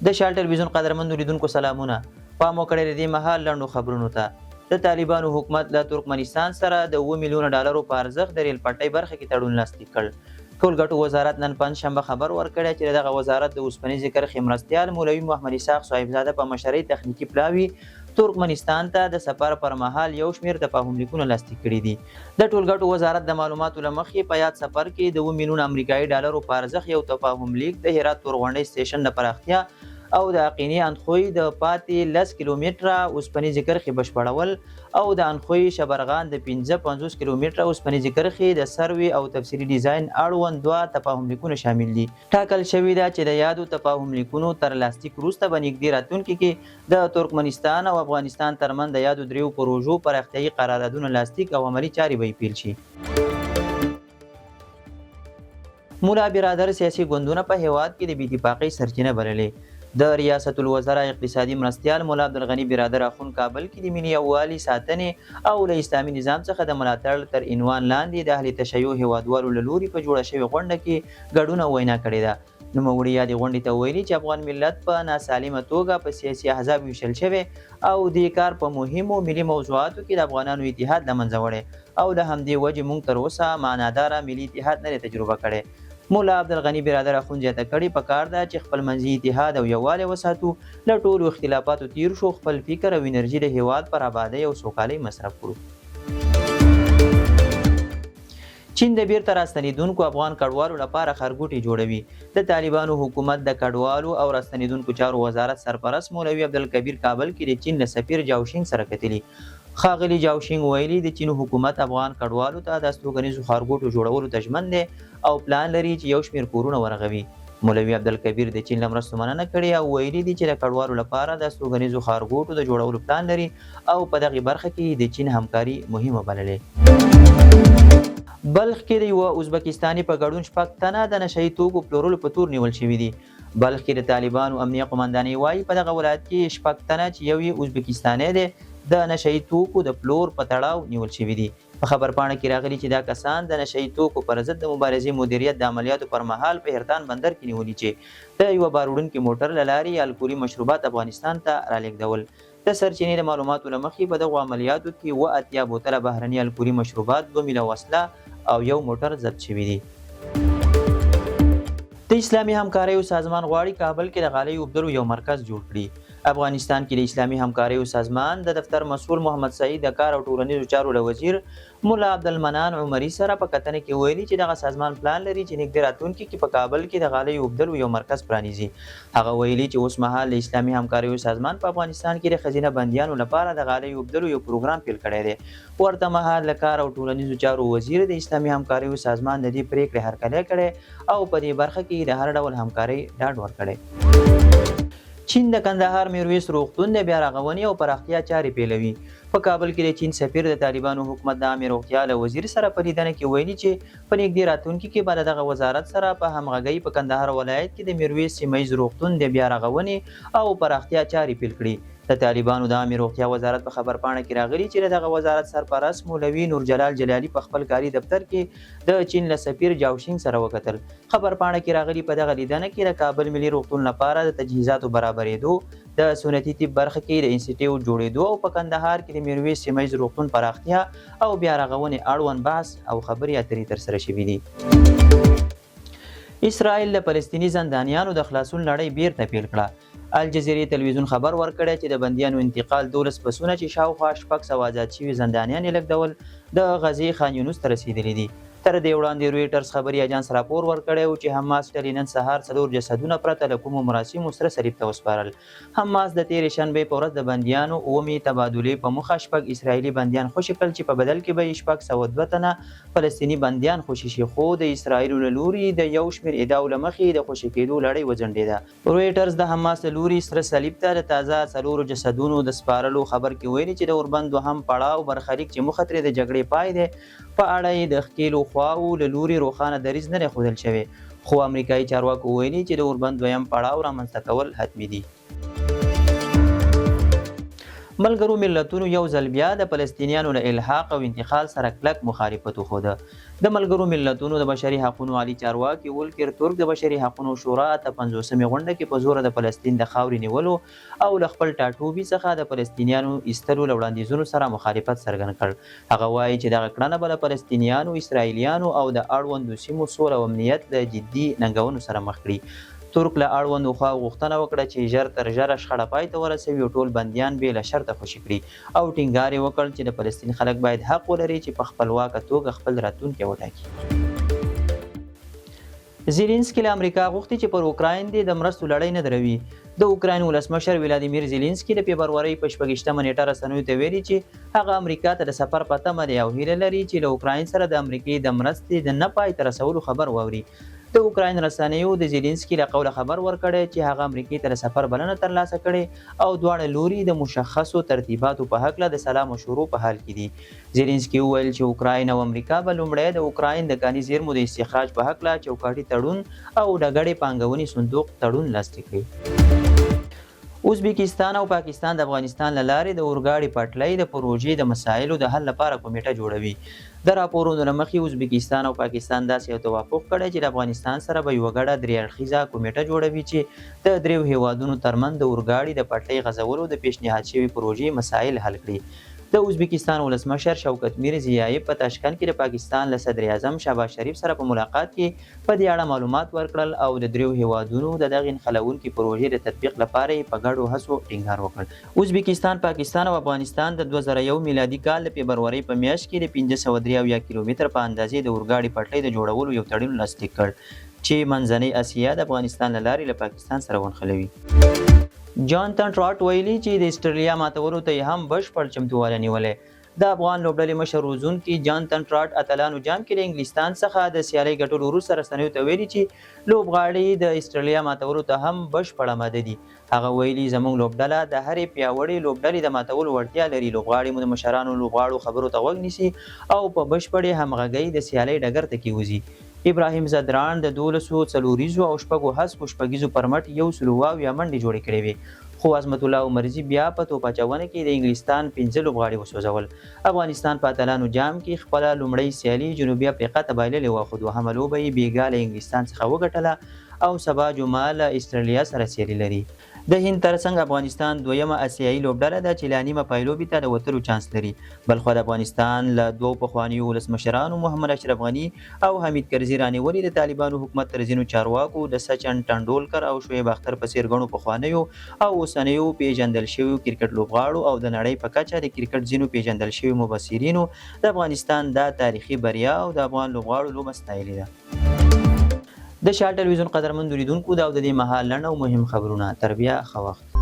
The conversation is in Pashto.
د شال ټلویزیون قدرمنو لیدونکو سلامونه. پام وکړئ د دې مهال لنډو خبرونو ته. د طالبانو حکومت له ترکمنستان سره د 7 میلیونه ډالرو په ارزښت د ریل پټۍ برخه کې تړون لاسلیک کړ. ټولګټو وزارت نن پنځشنبه خبر ورکړی چې دغه وزارت د اوسپنیزې کرښې مرستیال مولوي محمد اسحاق صاحبزاده په مشرۍ تخنیکي پلاوي ترکمنستان ته د سفر پر مهال یو شمېر تفاهم لیکونه لاسلیک کړي دي. د ټولګټو وزارت د معلوماتو له مخې په یاد سفر کې د 7 میلیونه امریکایي ډالرو په ارزښت یو تفاهم لیک د هرات تورغونډۍ سټیشن د پراختیا او د اقینې اندخوی د پاتې 10 کیلومتره اوسپنیزې کرښې بشپړول او د اندخوی شبرغان د 55 کیلومتره اوسپنیزې کرښې د سروې او تفصیلي ډیزاین اړوند دوه تفاهم لیکونه شامل دي. ټاکل شوې ده چې د یادو تفاهم لیکونو تر لاسلیک وروسته به نږدې راتلونکي کې د ترکمنستان او افغانستان ترمنځ د یادو دریو پروژو پراختیایي قراردادونه لاسلیک او عملي چارې به پیل شي. مولا برادر سیاسي ګوندونه په هیواد کې د بې اتفاقۍ سرچینه بللې. د ریاست الوزرا اقتصادي مرستیال مولا عبدالغني برادر اخون کابل کې د ملي یووالي ساتنې او له اسلامي نظام څخه د ملاتړ تر عنوان لاندې د اهل تشیع هیوادوالو له لوري په جوړه شوې غونډه کې ګډون او وینا کړې ده. نوموړي یادې غونډې ته ویلي چې افغان ملت په ناسالمه توګه په سیاسي احزاب ویشل شوی او دې کار په مهمو ملي موضوعاتو کې د افغانانو اتحاد له منځه وړی او د همدې وجې موږ تر اوسه معناداره ملي اتحاد نه دی تجربه کړی. مولا عبدالغني برادر اخون زیاته کړې پکار ده چې خپل منځي اتحاد او یووالی وساتو، له ټولو اختلافاتو تیر شو، خپل فکر او انرژي د هیواد پر آبادۍ او سوکالۍ مصرف کړو. چین د بیرته راستنیدونکو افغان کډوالو لپاره خرګوټي جوړوي. د طالبانو حکومت د کډوالو او راستنیدونکو چارو وزارت سرپرست مولوي عبدالکبیر کابل کې د چین له سفیر جاوشینګ سره کتلي. ښاغلي جاوشینګ ویلي د چین حکومت افغان کډوالو ته د استوګنیزو ښارګوټو جوړولو ته ژمن دی او پلان لري چې یو شمېر کورونه ورغوي. مولوي عبدالکبیر د چین له مرستو مننه کړې او ویلي دي چې د کډوالو لپاره د استوګنیزو ښارګوټو د جوړولو پلان لري او په دغې برخه کې د چین همکاري مهمه بللې. بلخ کې د یوه ازبکستاني په ګډون 6 تنه د نشهیي توکو پلورلو په تور نیول شوي دي. بلخ کې د طالبانو امنیه قمندانۍ وایي په دغه ولایت کې 6 تنه چې یو یې ازبکستانی دی د نشهیي توکو د پلور په تړاو نیول شوي دي. په خبرپاڼه کې راغلي چې دا کسان د نشهیي توکو پر ضد د مبارزې مدیریت د عملیاتو پر مهال په هرتان بندر کې نیولي چې د یوه باروړونکي موټر له لارې الکولي مشروبات افغانستان ته رالېږدول. د سرچینې د معلوماتو له مخې په دغو عملیاتو کې 80 بوتله بهرني الکولي مشروبات، 2 میله وسله او یو موټر ضبط شوي دي. د اسلامي همکاریو سازمان غواړي کابل کې د غالیو اوبدلو یو مرکز جوړ کړي. افغانستان کې د اسلامي همکاریو سازمان د دفتر مسؤل محمد سعید د کار او ټولنیزو چارو له وزیر مولا عبدالمنان عمري سره په کتنه کې ویلي چې دغه سازمان پلان لري چې نږدې راتلونکي کې په کابل کې د غالیو اوبدلو یو مرکز پرانیزي. هغه ویلي چې اوس مهال د اسلامي همکاریو سازمان په افغانستان کې د ښځینه بندیانو لپاره د غالیو اوبدلو یو پروګرام پیل کړی دی. ورته مهال د کار او ټولنیزو چارو وزیر د اسلامي همکاریو سازمان د دې پریکړې هرکلی کړی او په دې برخه کې د هر ډول همکارۍ ډاډ ورکړی. چین د کندهار میرویس روغتون د بیا رغونې او پراختیا چارې پیلوي. په کابل کې د چین سفیر د طالبانو حکومت د عامې روغتیا له وزیر سره په لیدنه کې ویلي چې په نږدې راتلونکي کې به د دغه وزارت سره په همغږۍ په کندهار ولایت کې د میرویس سیمه ییز روغتون د بیا رغونې او پراختیا چارې پیل کړي. د طالبانو د عامې روغتیا وزارت په خبرپاڼه کې راغلي چې دغه وزارت سرپرست مولوي نور جلال جلالي په خپل کاري دفتر کې د چین له سفیر جاوشینګ سره وکتل. خبرپاڼه کې راغلي په دغه لیدنه کې د کابل ملي روغتون لپاره د تجهیزاتو برابرېدو، د سنتي طب برخه کې د انسټیټیوټ جوړېدو او په کندهار کې د میرویس سیمه ییز روغتون پراختیا او بیا رغونې اړوند بحث او خبرې اترې ترسره شوي دي. اسرائیل د فلسطیني زندانیانو د خلاصون لړۍ بیرته پیل کړه. الجزیرې تلویزیون خبر ورکړی چې د بندیانو انتقال 12 بسونه چې شاوخوا 600 آزاد شوي زندانیان یې لېږدول د غزې خان یونس ته رسېدلي دي. تر دې وړاندې رویټرز خبري اجانس راپور ورکړی و چې حماس ډلې نن سهار 4 جسدونه پرته له کومو مراسمو سره صلیب ته وسپارل. حماس د تېرې شنبې په ورځ د بندیانو اومې تبادلې په موخه 6 اسرائیلي بندیان خوشي کړل چې په بدل کې به یې 602 تنه فلسطیني بندیان خوشي شي، خو د اسرائیلو له لوري د یو شمېر ادعاو له مخې د خوشي کېدو لړۍ وځنډېده. رویټرز د حماس له لوري سره صلیب ته د تازه 4 جسدونو د سپارلو خبر کې ویلي چې د اوربند دوهم پړاو برخلیک چې مخه ترې د جګړې پای دی په اړه یې د ښکېلو خواو له لوري روښانه دریځ نه دی ښودل شوی، خو امریکایي چارواکو ویلي چې د اوربند دویم پړاو رامنځته کول حتمي دي. ملګرو ملتونو یو ځل بیا د فلسطینیانو له الحاق او انتقال سره کلک مخالفت وښوده. د ملګرو ملتونو د بشري حقونو عالي چارواکي ولکر ترک د بشري حقونو شورا ته 50مې غونډه کې په زوره د فلسطین د خاورې نیولو او له خپل ټاټوبي څخه د فلسطینیانو ایستلو له وړاندیزونو سره مخالفت څرګند کړ. هغه وایي چې دغه کړنه به د فلسطینیانو، اسرائیلیانو او د اړوندو سیمو سوله او امنیت له جدي ننګونو سره مخ کړي. ترک له اړوندو خواو غوښتنه وکړه چې ژر تر ژره شخړه پای ته ورسوي او ټول بندیان بې له شرطه خوشي کړي او ټینګار یې وکړ چې د فلسطین خلک باید حق ولري چې په خپلواکه توګه خپل راتلونکی وټاکي. زیلینسکي له امریکا غوښتي چې پر اوکراین د مرستو لړۍ نه دروي. د اوکراین ولسمشر ولادیمیر زیلینسکي د فبرورۍ په 26مه نیټه رسنیو ته ویلي چې هغه امریکا ته د سفر په تمه دی او هیله لري چې له اوکراین سره د امریکې د مرستې د نه پای ته رسولو خبر واوري. د اوکراین رسنیو د زیلینسکي له قوله خبر ورکړی چې هغه امریکې ته د سفر بلنه ترلاسه کړې او دواړه لوري د مشخصو ترتیباتو په هکله د سلا مشورو په حال کې دي. زیلینسکي وویل چې اوکراین او امریکا به لومړی د اوکراین د کاني زیرمو د استخراج په هکله چوکاټي تړون او ډګړې پانګونې صندوق تړون لاسلیک کړي. ازبکستان او پاکستان د افغانستان له لارې د اورګاډي پټلۍ د پروژې د مسایلو د حل لپاره کمیټه جوړوي. د راپورونو له مخې ازبکستان او پاکستان داسې یو توافق کړی چې د افغانستان سره به یوه ګډه درې اړخیزه کمیټه جوړوي چې د دریو هیوادونو ترمنځ د اورګاډي د پټلۍ غځولو د پیشنهاد شوي پروژې مسایل حل کړي. د ازبکستان ولسمشر شوکت میرزیایف په تاشکند کې د پاکستان له صدر اعظم شهباز شریف سره په ملاقات کې په دې اړه معلومات ورکړل او د دریو هیوادونو د دغې نښلوونکې پروژې د تطبیق لپاره یې په ګډو هڅو ټینګار وکړ. ازبکستان، پاکستان او افغانستان د 2001 میلادي کال د فبرورۍ په میاشت کې د 583 کیلومتر په اندازې د اورګاډي پټلۍ د جوړولو یو تړون لاسلیک کړ چې منځنۍ اسیا د افغانستان له لارې له پاکستان سره ونښلوي. جانتن ټراټ ویلي چې د اسټرالیا ماتولو ته یې هم بشپړ چمتووالی نیولی. د افغان لوبډلې مشر روزونکي جانتن ټراټ اتلانو جام کې له انګلستان څخه د سیالۍ ګټلو وروسته رسنیو ته ویلي چې لوبغاړي د اسټرالیا ماتولو ته هم بشپړ آماده دي. هغه ویلي زموږ لوبډله د هرې پیاوړې لوبډلې د ماتولو وړتیا لري. لوبغاړي مو د مشرانو لوبغاړو خبرو ته غوږ نیسي او په بشپړې همغږۍ د سیالۍ ډګر ته کېوځي. ابراهیم زدران د 12 څلوریزو او شپږو هسکو شپږیزو پر مټ 100 منډې جوړې کړې وې، خو عظمت الله عمرزي بیا په توپ اچونه کې د انګلستان 5 لوبغاړي وسوځول. افغانستان په اتلانو جام کې خپله لومړۍ سیالي جنوبي افریقا ته بایللې وه، خو دوهمه لوبه یې بېګا له انګلستان څخه وګټله او سبا جمعه له استرالیا سره سیالي لري. د هند ترڅنګ افغانستان دویمه اسیایي لوبډله ده چې لا نیمه پایلوبې ته د وتلو چانس لري. بلخوا د افغانستان له دوو پخوانیو ولسمشرانو محمد اشرف غني او حمید کرزي رانیولي د طالبانو حکومت تر ځینو چارواکو د سچن ټنډولکر او شعیب اختر په څېر ګڼو پخوانیو او اوسنیو پیژندل شویو کرکټ لوبغاړو او د نړۍ په کچه د کرکټ ځینو پیژندل شویو مبصرینو د افغانستان دا تاریخي بریا او د افغان لوبغاړو لوبه ستایلې ده. د شال ټلویزیون قدرمن لیدونکو دا د دې مهال لنډ او مهم خبرونه. تر بیا ښه وخت.